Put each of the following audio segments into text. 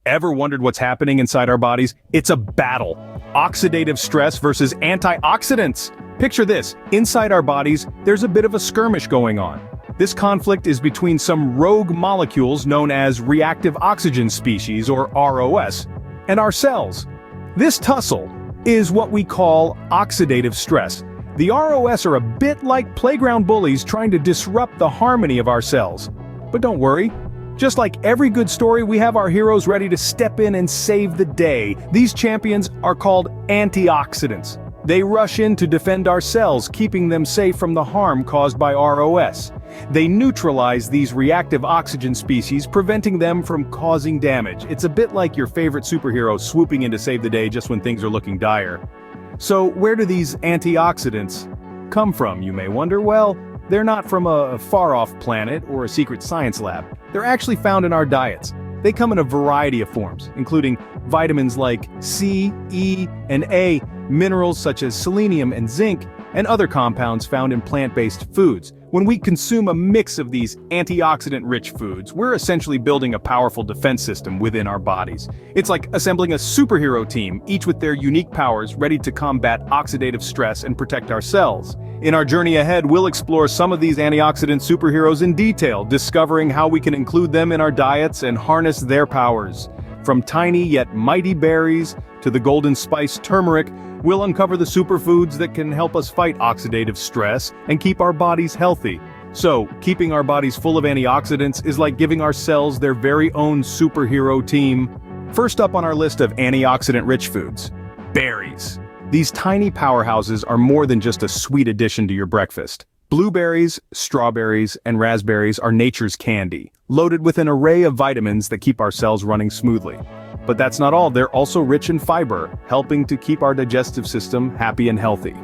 Ever wondered what's happening inside our bodies? It's a battle. Oxidative stress versus antioxidants. Picture this, inside our bodies, there's a bit of a skirmish going on. This conflict is between some rogue molecules known as reactive oxygen species, or ROS, and our cells. This tussle is what we call oxidative stress. The ROS are a bit like playground bullies trying to disrupt the harmony of our cells. But don't worry. Just like every good story, we have our heroes ready to step in and save the day. These champions are called antioxidants. They rush in to defend our cells, keeping them safe from the harm caused by ROS. They neutralize these reactive oxygen species, preventing them from causing damage. It's a bit like your favorite superhero swooping in to save the day just when things are looking dire. So where do these antioxidants come from, you may wonder? Well, they're not from a far-off planet or a secret science lab. They're actually found in our diets. They come in a variety of forms, including vitamins like C, E, and A, minerals such as selenium and zinc, and other compounds found in plant-based foods. When we consume a mix of these antioxidant-rich foods, we're essentially building a powerful defense system within our bodies. It's like assembling a superhero team, each with their unique powers ready to combat oxidative stress and protect our cells. In our journey ahead, we'll explore some of these antioxidant superheroes in detail, discovering how we can include them in our diets and harness their powers. From tiny yet mighty berries to the golden spice turmeric, we'll uncover the superfoods that can help us fight oxidative stress and keep our bodies healthy. So, keeping our bodies full of antioxidants is like giving our cells their very own superhero team. First up on our list of antioxidant-rich foods, berries. These tiny powerhouses are more than just a sweet addition to your breakfast. Blueberries, strawberries, and raspberries are nature's candy, loaded with an array of vitamins that keep our cells running smoothly. But that's not all, they're also rich in fiber, helping to keep our digestive system happy and healthy.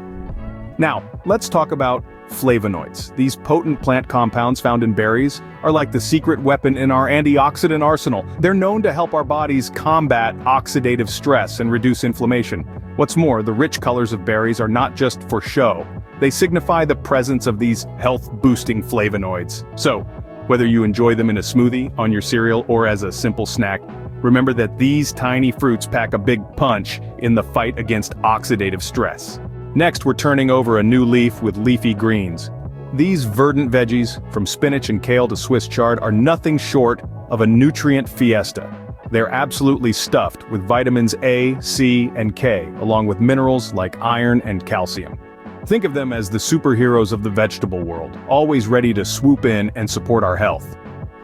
Now, let's talk about flavonoids. These potent plant compounds found in berries are like the secret weapon in our antioxidant arsenal. They're known to help our bodies combat oxidative stress and reduce inflammation. What's more, the rich colors of berries are not just for show. They signify the presence of these health-boosting flavonoids. So, whether you enjoy them in a smoothie, on your cereal, or as a simple snack, remember that these tiny fruits pack a big punch in the fight against oxidative stress. Next, we're turning over a new leaf with leafy greens. These verdant veggies, from spinach and kale to Swiss chard, are nothing short of a nutrient fiesta. They're absolutely stuffed with vitamins A, C, and K, along with minerals like iron and calcium. Think of them as the superheroes of the vegetable world, always ready to swoop in and support our health.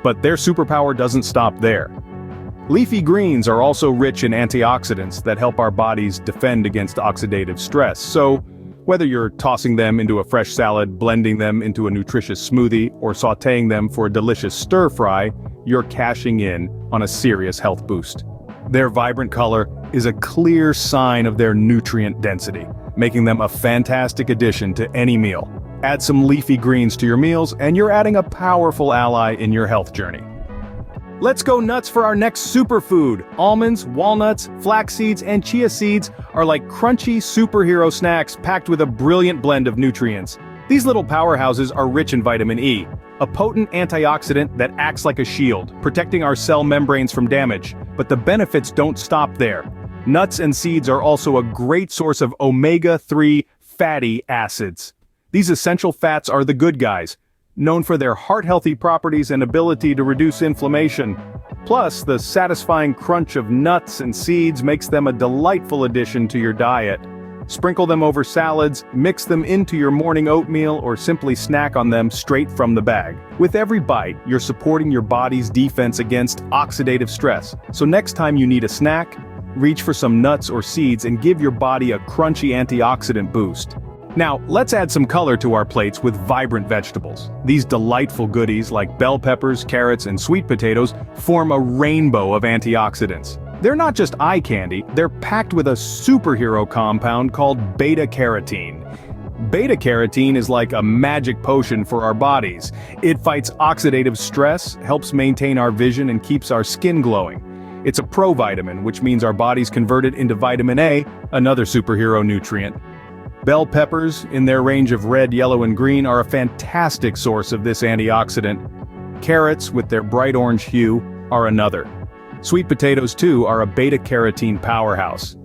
But their superpower doesn't stop there. Leafy greens are also rich in antioxidants that help our bodies defend against oxidative stress. So, whether you're tossing them into a fresh salad, blending them into a nutritious smoothie, or sautéing them for a delicious stir-fry, you're cashing in on a serious health boost. Their vibrant color is a clear sign of their nutrient density, making them a fantastic addition to any meal. Add some leafy greens to your meals, and you're adding a powerful ally in your health journey. Let's go nuts for our next superfood. Almonds, walnuts, flax seeds, and chia seeds are like crunchy superhero snacks packed with a brilliant blend of nutrients. These little powerhouses are rich in vitamin E, a potent antioxidant that acts like a shield, protecting our cell membranes from damage. But the benefits don't stop there. Nuts and seeds are also a great source of omega-3 fatty acids. These essential fats are the good guys, known for their heart-healthy properties and ability to reduce inflammation. Plus, the satisfying crunch of nuts and seeds makes them a delightful addition to your diet. Sprinkle them over salads, mix them into your morning oatmeal, or simply snack on them straight from the bag. With every bite, you're supporting your body's defense against oxidative stress. So next time you need a snack, reach for some nuts or seeds and give your body a crunchy antioxidant boost. Now, let's add some color to our plates with vibrant vegetables. These delightful goodies like bell peppers, carrots, and sweet potatoes form a rainbow of antioxidants. They're not just eye candy, they're packed with a superhero compound called beta-carotene. Beta-carotene is like a magic potion for our bodies. It fights oxidative stress, helps maintain our vision, and keeps our skin glowing. It's a provitamin, which means our bodies convert it into vitamin A, another superhero nutrient. Bell peppers, in their range of red, yellow, and green, are a fantastic source of this antioxidant. Carrots, with their bright orange hue, are another. Sweet potatoes, too, are a beta-carotene powerhouse.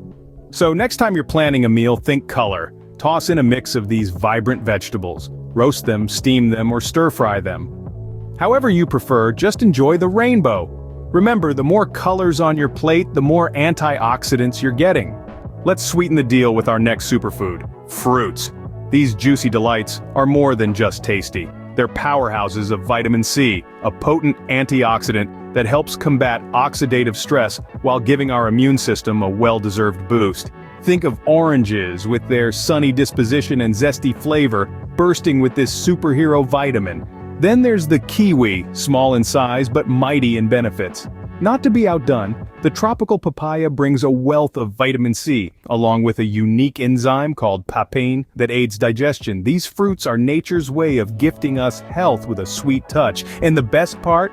So next time you're planning a meal, think color. Toss in a mix of these vibrant vegetables. Roast them, steam them, or stir-fry them. However you prefer, just enjoy the rainbow. Remember, the more colors on your plate, the more antioxidants you're getting. Let's sweeten the deal with our next superfood, fruits. These juicy delights are more than just tasty. They're powerhouses of vitamin C, a potent antioxidant that helps combat oxidative stress while giving our immune system a well-deserved boost. Think of oranges with their sunny disposition and zesty flavor, bursting with this superhero vitamin. Then there's the kiwi, small in size but mighty in benefits. Not to be outdone, the tropical papaya brings a wealth of vitamin C, along with a unique enzyme called papain that aids digestion. These fruits are nature's way of gifting us health with a sweet touch. And the best part?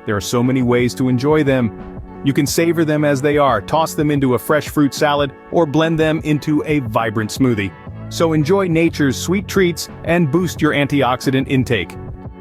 There are so many ways to enjoy them. You can savor them as they are, toss them into a fresh fruit salad, or blend them into a vibrant smoothie. So enjoy nature's sweet treats and boost your antioxidant intake.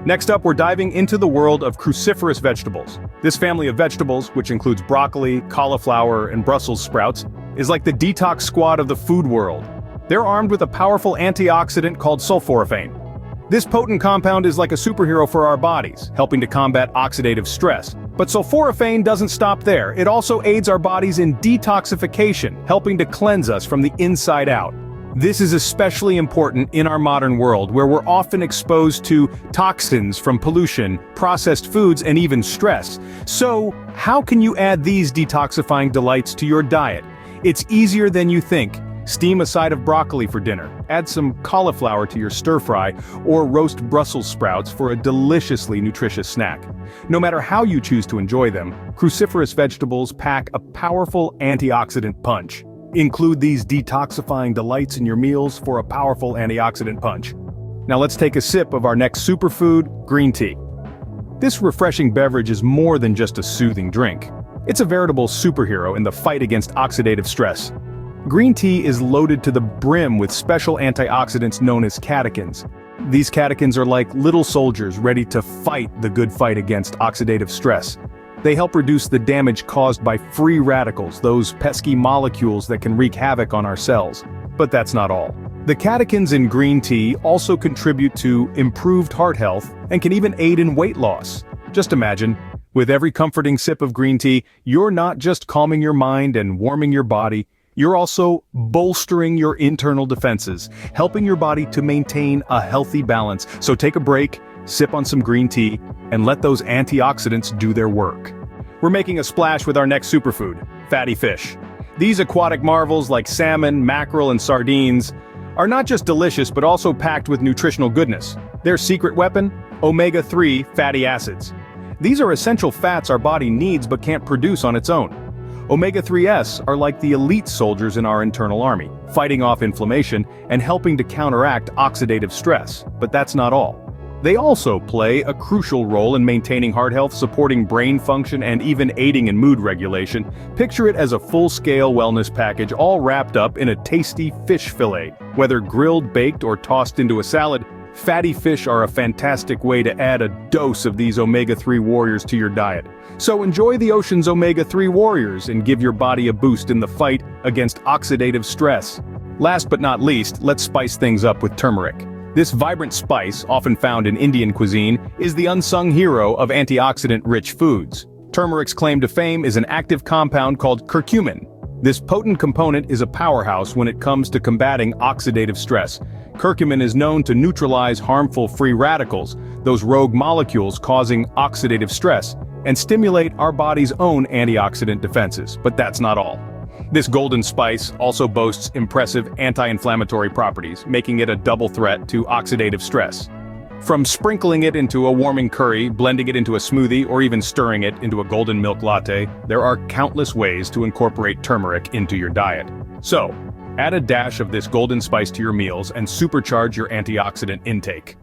Next up, we're diving into the world of cruciferous vegetables. This family of vegetables, which includes broccoli, cauliflower, and Brussels sprouts, is like the detox squad of the food world. They're armed with a powerful antioxidant called sulforaphane. This potent compound is like a superhero for our bodies, helping to combat oxidative stress. But sulforaphane doesn't stop there. It also aids our bodies in detoxification, helping to cleanse us from the inside out. This is especially important in our modern world, where we're often exposed to toxins from pollution, processed foods, and even stress. So, how can you add these detoxifying delights to your diet? It's easier than you think. Steam a side of broccoli for dinner, add some cauliflower to your stir-fry, or roast Brussels sprouts for a deliciously nutritious snack. No matter how you choose to enjoy them, cruciferous vegetables pack a powerful antioxidant punch. Include these detoxifying delights in your meals for a powerful antioxidant punch. Now let's take a sip of our next superfood, green tea. This refreshing beverage is more than just a soothing drink. It's a veritable superhero in the fight against oxidative stress. Green tea is loaded to the brim with special antioxidants known as catechins. These catechins are like little soldiers ready to fight the good fight against oxidative stress. They help reduce the damage caused by free radicals, those pesky molecules that can wreak havoc on our cells. But that's not all. The catechins in green tea also contribute to improved heart health and can even aid in weight loss. Just imagine, with every comforting sip of green tea, you're not just calming your mind and warming your body, you're also bolstering your internal defenses, helping your body to maintain a healthy balance. So take a break, sip on some green tea, and let those antioxidants do their work. We're making a splash with our next superfood, fatty fish. These aquatic marvels like salmon, mackerel, and sardines are not just delicious but also packed with nutritional goodness. Their secret weapon? Omega-3 fatty acids. These are essential fats our body needs but can't produce on its own. Omega-3s are like the elite soldiers in our internal army, fighting off inflammation and helping to counteract oxidative stress. But that's not all. They also play a crucial role in maintaining heart health, supporting brain function, and even aiding in mood regulation. Picture it as a full-scale wellness package all wrapped up in a tasty fish fillet. Whether grilled, baked, or tossed into a salad, fatty fish are a fantastic way to add a dose of these omega-3 warriors to your diet. So enjoy the ocean's omega-3 warriors and give your body a boost in the fight against oxidative stress. Last but not least, let's spice things up with turmeric. This vibrant spice, often found in Indian cuisine, is the unsung hero of antioxidant-rich foods. Turmeric's claim to fame is an active compound called curcumin. This potent component is a powerhouse when it comes to combating oxidative stress. Curcumin is known to neutralize harmful free radicals, those rogue molecules causing oxidative stress, and stimulate our body's own antioxidant defenses. But that's not all. This golden spice also boasts impressive anti-inflammatory properties, making it a double threat to oxidative stress. From sprinkling it into a warming curry, blending it into a smoothie, or even stirring it into a golden milk latte, there are countless ways to incorporate turmeric into your diet. So, add a dash of this golden spice to your meals and supercharge your antioxidant intake.